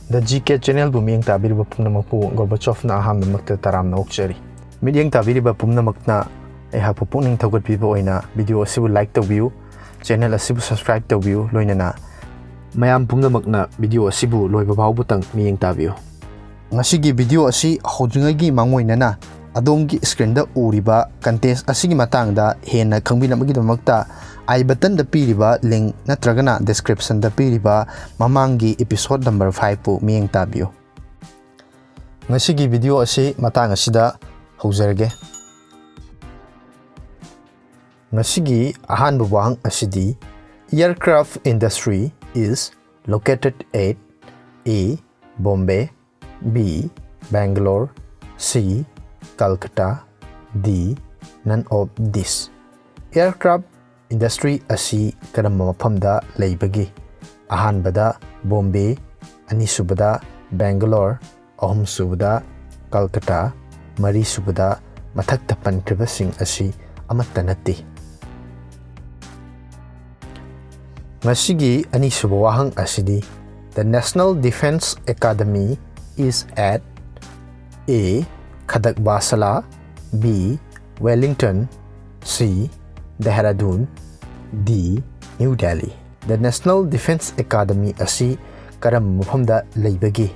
The GK channel bu miyeng tabiriba pumnamakpu Gorbachov na aham namakta taram na okchari. Miyeng tabiriba pumnamakna aihapu puning thawgatpiba oina video asibu like tawbiu, channel asibu subscribe tawbiu loinana mayam pumnamakna video asibu loiba bawbutang miyeng tabiu. Ngasigi video asi hodringagi mangoinana adomgi screen da uriba contest asigi matangda hena khangbinamagidmakta I button da piriba link natragana description da piriba mamangi episode number 5 pu miyeng tabiu. Ngasigi video asi matang asida haujarage. Ngasigi ahanba wahang asidi aircraft industry is located at A. Bombay, B. Bangalore, C. Calcutta, D. None of this. Aircraft industry asi karamba mafamda leibagi. Ahanbada Bombay, anisubada Bangalore, ahum subada Calcutta, mari subada mathakta pankribasing asi amatta natti. Ngasigi anisuba wahang asidi the National Defense Academy is at A. Khadakbasala, B. Wellington, C. Dehradun, D. New Delhi. The National Defense Academy asi karam mafamda leibagi.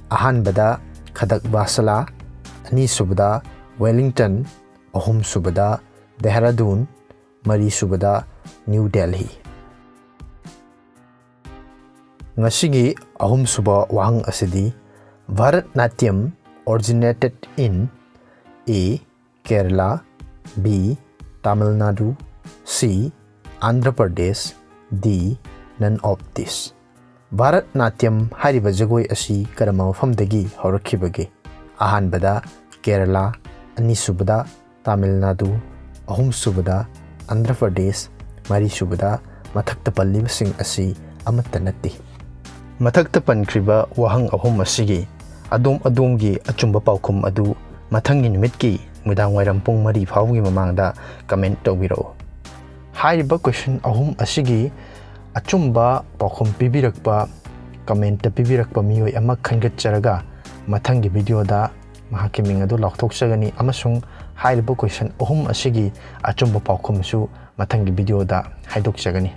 Ahanbada Khadakbasala, anisubada Wellington, ahum subada Dehradun, mari subada New Delhi. Ngasigi ahum suba wahang asidi Bharatnatyam originated in A. Kerala, B. Tamil Nadu, C. Andhra Pradesh, D. None of this. Bharatnatyam hariba jagoi asi karama mafamdagi horakhibagi. Ahanbada Kerala, anisubada Tamil Nadu, ahum subada Andhra Pradesh, mari subada mathakta pallibasing asi amatta natti. Mathakta pankriba wahang ahum asigi adom-adomgi achumba paokhum adu mathangi numitki mudang wairam pung mari phawgi mamangda comment tawbiro. Hairiba question ahum asigi achumba paokhum pibirakpa comment ta pibirakpa miyoi ama khangatcharaga mathangi video da mahaki ming adu laukthokchagani amasung hairiba question ahum asigi achumba paokhum su mathangi video da haidokchagani.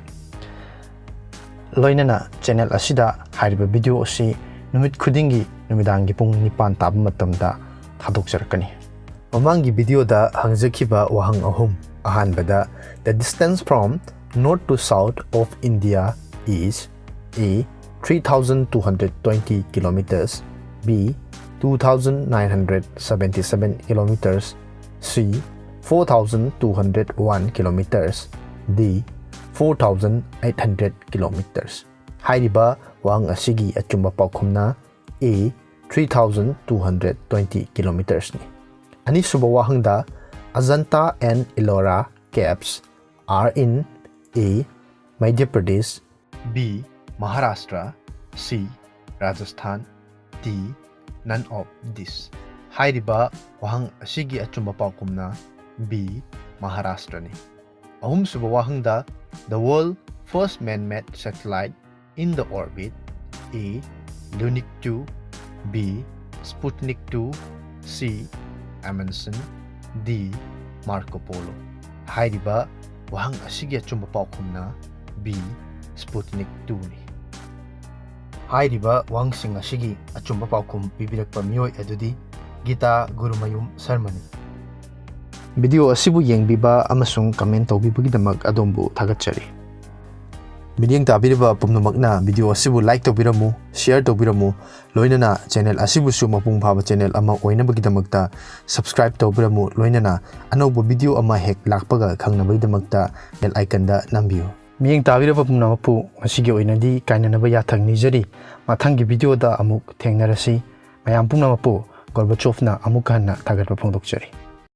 Loinana channel asida hairiba video asi numit khudingi numidangi pung nipan tab matamda thadokjarakani. Mamangi video da hangjakhiba wahang ahum. Ahanbada the distance from north to south of India is A. 3,220 kilometers, B. 2,977 kilometers, C. 4,201 kilometers, D. 4,800 kilometers. Hairiba wahang asigi achumba paokhumna A. 3,220 kilometers ni. Anisuba wahangda Ajanta and Ellora caves are in A. Madhya Pradesh, B. Maharashtra, C. Rajasthan, D. None of this. Hairiba wahang asigi achumba paokhumna B. Maharashtra ni. Ahum suba wahangda the world's first man-made satellite in the orbit A. Numit 2, B. Sputnik 2, C. Amasung, D. Marco Polo. Hairiba wahang asigi achumba paokhumna B. Sputnik 2 ni. Hairiba wahang sing asigi achumba paokhum pibirakpa miyoi adudi Gita Gurumayum Sarmani. Video asibu yengbiba amasung comment tawbibagidamak adombu thagatchari. Miyeng tabiriba pumnamakna video asibu like taobirammu, share taobirammu, loinana channel asibu su mapung phaba channel ama oinabagidamakta subscribe taobirammu, loinana anauba video ama hek lakpaga khangnabagidamakta bell icon da nambiu. Miyeng tabiriba pumnamapu ngasigi oinadi kainanaba yathang nijari mathangi video da amuk thengnarasi mayam pumnamapu Gorbachov na amuk hanna thagatpa phongdokchari.